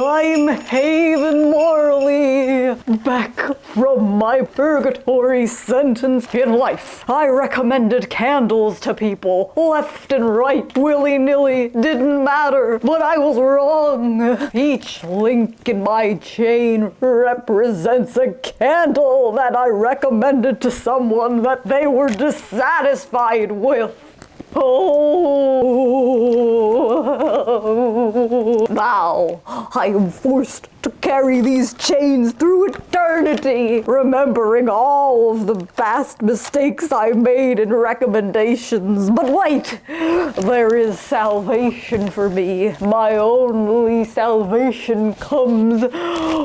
I'm Haven Marley, back from my purgatory sentence in life. I recommended candles to people left and right, willy-nilly, didn't matter, but I was wrong. Each link in my chain represents a candle that I recommended to someone that they were dissatisfied with. Oh, now I am forced to carry these chains through eternity, remembering all of the vast mistakes I made in recommendations. But wait, there is salvation for me. My only salvation comes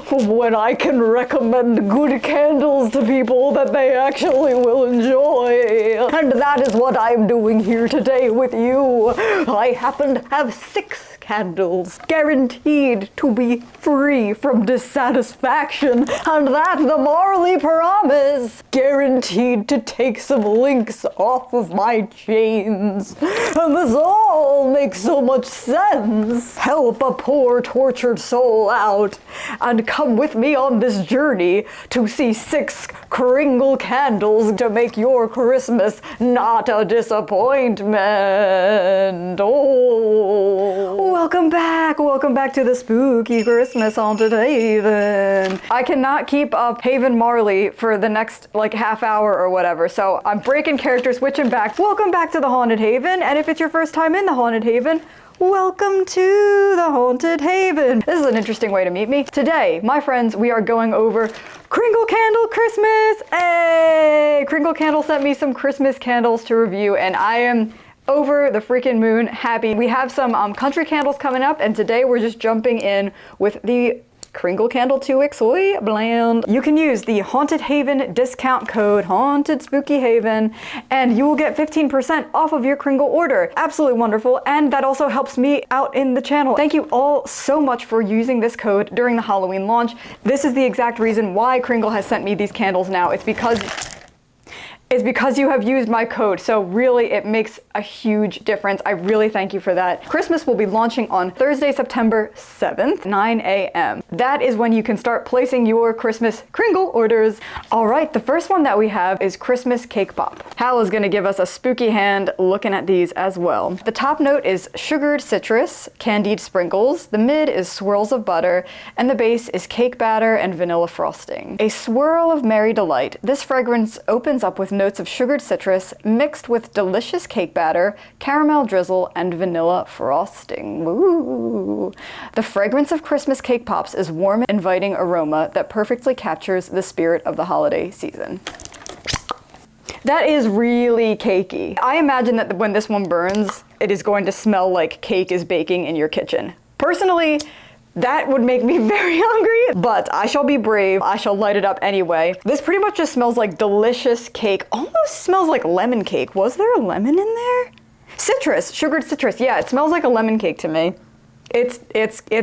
from when I can recommend good candles to people that they actually will enjoy. And that is what I'm doing here today with you. I happen to have 6 candles guaranteed to be free from dissatisfaction, and that's the Marley promise, guaranteed to take some links off of my chains. And this all makes so much sense. Help a poor tortured soul out and come with me on this journey to see 6 Kringle candles to make your Christmas not a disappointment. Oh, welcome back to the spooky Christmas Haunted Haven. I cannot keep up Haven Marley for the next half hour or whatever, so I'm breaking character, switching back. Welcome back to the Haunted Haven, and if it's your first time in the Haunted Haven, welcome to the Haunted Haven. This is an interesting way to meet me. Today, my friends, we are going over Kringle Candle Christmas. Hey! Kringle Candle sent me some Christmas candles to review, and I am over the freaking moon happy. We have some country candles coming up, and today we're just jumping in with the Kringle Candle 2Wick Soy Blend. You can use the Haunted Haven discount code, Haunted Spooky Haven, and you will get 15% off of your Kringle order. Absolutely wonderful, and that also helps me out in the channel. Thank you all so much for using this code during the Halloween launch. This is the exact reason why Kringle has sent me these candles now. It's because you have used my code, so really it makes a huge difference. I really thank you for that. Christmas will be launching on Thursday, September 7th, 9 a.m. That is when you can start placing your Christmas Kringle orders. All right, the first one that we have is Christmas Cake Pop. Hal is gonna give us a spooky hand looking at these as well. The top note is sugared citrus, candied sprinkles, the mid is swirls of butter, and the base is cake batter and vanilla frosting. A swirl of merry delight. This fragrance opens up with notes of sugared citrus mixed with delicious cake batter, caramel drizzle, and vanilla frosting. Ooh. The fragrance of Christmas cake pops is warm, inviting aroma that perfectly captures the spirit of the holiday season. That is really cakey. I imagine that when this one burns, it is going to smell like cake is baking in your kitchen. Personally, that would make me very hungry, but I shall be brave. I shall light it up anyway. This pretty much just smells like delicious cake. Almost smells like lemon cake. Was there a lemon in there? Citrus, sugared citrus. Yeah, it smells like a lemon cake to me. It's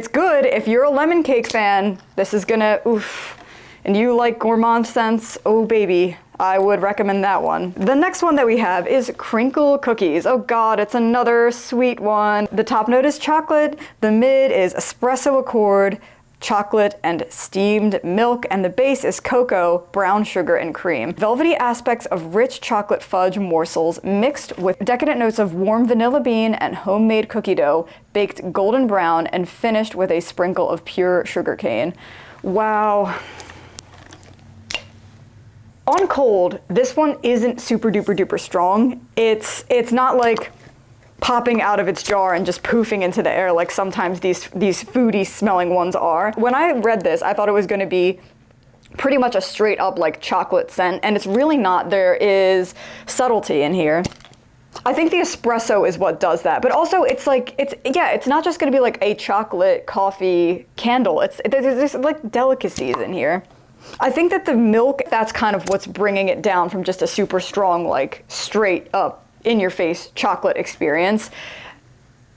good. If you're a lemon cake fan, this is gonna, oof. And you like gourmand scents, oh baby, I would recommend that one. The next one that we have is Crinkle Cookies. Oh God, it's another sweet one. The top note is chocolate, the mid is espresso accord, chocolate and steamed milk, and the base is cocoa, brown sugar, and cream. Velvety aspects of rich chocolate fudge morsels mixed with decadent notes of warm vanilla bean and homemade cookie dough, baked golden brown and finished with a sprinkle of pure sugar cane. Wow. On cold, this one isn't super duper duper strong. It's not like popping out of its jar and just poofing into the air like sometimes these foodie smelling ones are. When I read this, I thought it was gonna be pretty much a straight up chocolate scent, and it's really not. There is subtlety in here. I think the espresso is what does that, but also it's not just gonna be a chocolate coffee candle. There's delicacies in here. I think that the milk, that's kind of what's bringing it down from just a super strong, straight up, in your face chocolate experience.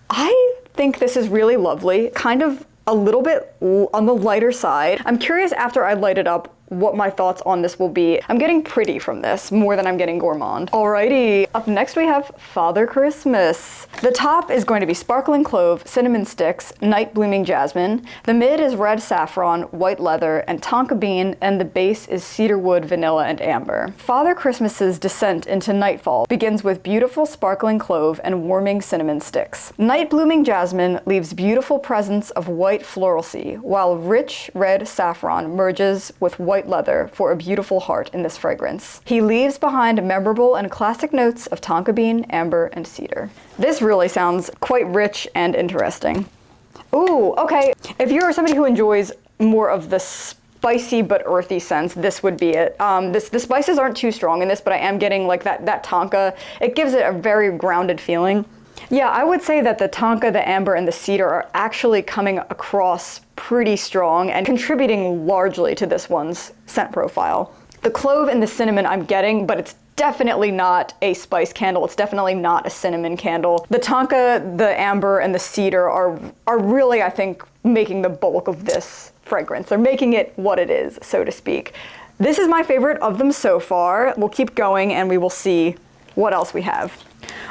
I think this is really lovely, kind of a little bit on the lighter side. I'm curious after I light it up what my thoughts on this will be. I'm getting pretty from this more than I'm getting gourmand. Alrighty, up next we have Father Christmas. The top is going to be sparkling clove, cinnamon sticks, night blooming jasmine. The mid is red saffron, white leather, and tonka bean, and the base is cedarwood, vanilla, and amber. Father Christmas's descent into nightfall begins with beautiful sparkling clove and warming cinnamon sticks. Night blooming jasmine leaves beautiful presence of white floralcy, while rich red saffron merges with white leather for a beautiful heart in this fragrance. He leaves behind memorable and classic notes of tonka bean, amber, and cedar. This really sounds quite rich and interesting. Ooh, okay. If you're somebody who enjoys more of the spicy but earthy scents, this would be it. The spices aren't too strong in this, but I am getting like that tonka. It gives it a very grounded feeling. Yeah, I would say that the tonka, the amber, and the cedar are actually coming across pretty strong and contributing largely to this one's scent profile. The clove and the cinnamon I'm getting, but it's definitely not a spice candle. It's definitely not a cinnamon candle. The tonka, the amber, and the cedar are really, I think, making the bulk of this fragrance. They're making it what it is, so to speak. This is my favorite of them so far. We'll keep going and we will see what else we have.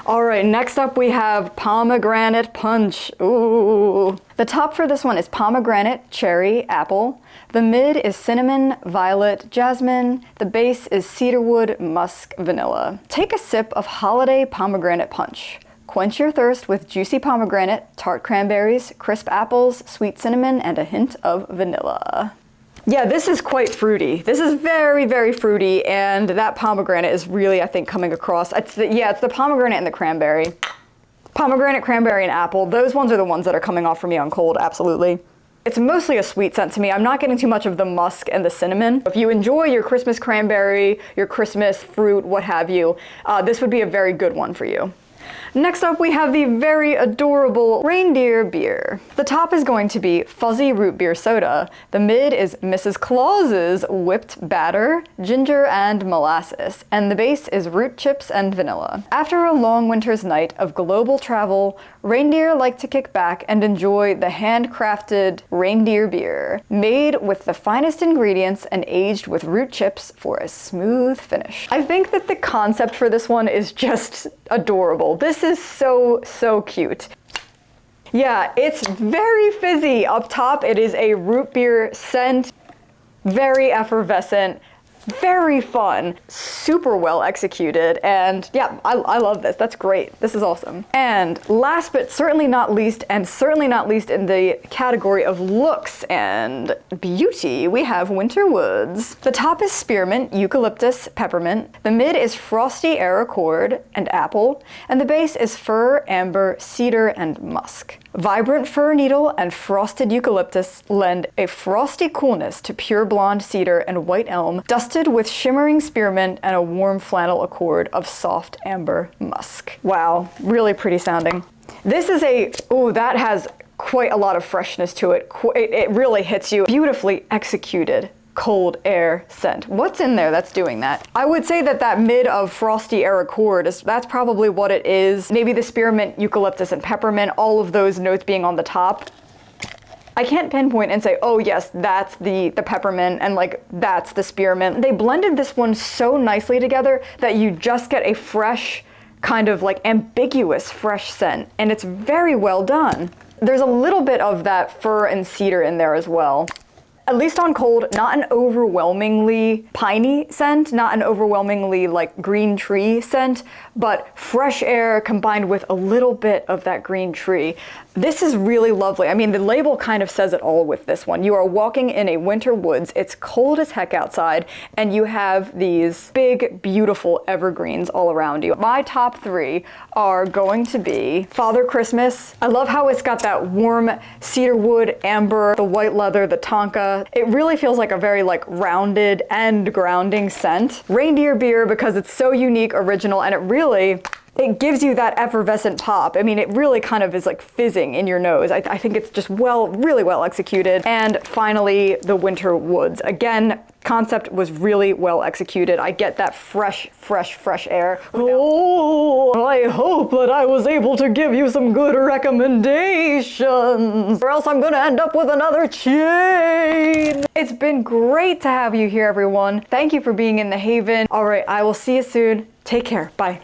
All right, next up we have Pomegranate Punch. Ooh. The top for this one is pomegranate, cherry, apple. The mid is cinnamon, violet, jasmine. The base is cedarwood, musk, vanilla. Take a sip of holiday pomegranate punch. Quench your thirst with juicy pomegranate, tart cranberries, crisp apples, sweet cinnamon, and a hint of vanilla. Yeah, this is quite fruity. This is very, very fruity, and that pomegranate is really, I think, coming across. It's the pomegranate and the cranberry. Pomegranate, cranberry, and apple. Those ones are the ones that are coming off for me on cold, absolutely. It's mostly a sweet scent to me. I'm not getting too much of the musk and the cinnamon. If you enjoy your Christmas cranberry, your Christmas fruit, what have you, this would be a very good one for you. Next up, we have the very adorable Reindeer Beer. The top is going to be fuzzy root beer soda. The mid is Mrs. Claus's whipped batter, ginger, and molasses. And the base is root chips and vanilla. After a long winter's night of global travel, reindeer like to kick back and enjoy the handcrafted reindeer beer, made with the finest ingredients and aged with root chips for a smooth finish. I think that the concept for this one is just adorable. This is so cute. Yeah, it's very fizzy. Up top, it is a root beer scent, very effervescent, very fun, super well executed, and yeah, I love this. That's great. This is awesome. And last but certainly not least, and certainly not least in the category of looks and beauty, we have Winter Woods. The top is spearmint, eucalyptus, peppermint. The mid is frosty airaccord and apple, and the base is fir, amber, cedar, and musk. Vibrant fir needle and frosted eucalyptus lend a frosty coolness to pure blonde cedar and white elm, dusted with shimmering spearmint and a warm flannel accord of soft amber musk. Wow, really pretty sounding. This is that has quite a lot of freshness to it. It really hits you. Beautifully executed cold air scent. What's in there that's doing that? I would say that mid of frosty airaccord that's probably what it is. Maybe the spearmint, eucalyptus, and peppermint, all of those notes being on the top. I can't pinpoint and say, oh yes, that's the peppermint and like that's the spearmint. They blended this one so nicely together that you just get a fresh, kind of like ambiguous fresh scent, and it's very well done. There's a little bit of that fir and cedar in there as well. At least on cold, not an overwhelmingly piney scent, not an overwhelmingly like green tree scent, but fresh air combined with a little bit of that green tree. This is really lovely. I mean, the label kind of says it all with this one. You are walking in a winter woods, it's cold as heck outside, and you have these big, beautiful evergreens all around you. My top three are going to be Father Christmas. I love how it's got that warm cedarwood, amber, the white leather, the tonka. It really feels like a very like rounded and grounding scent. Reindeer Beer, because it's so unique, original, and it really It gives you that effervescent pop. I mean, it really kind of is like fizzing in your nose. I think it's just really well executed. And finally, the winter woods. Again, concept was really well executed. I get that fresh air. Oh, I hope that I was able to give you some good recommendations, or else I'm gonna end up with another chain. It's been great to have you here, everyone. Thank you for being in the Haven. All right, I will see you soon. Take care. Bye.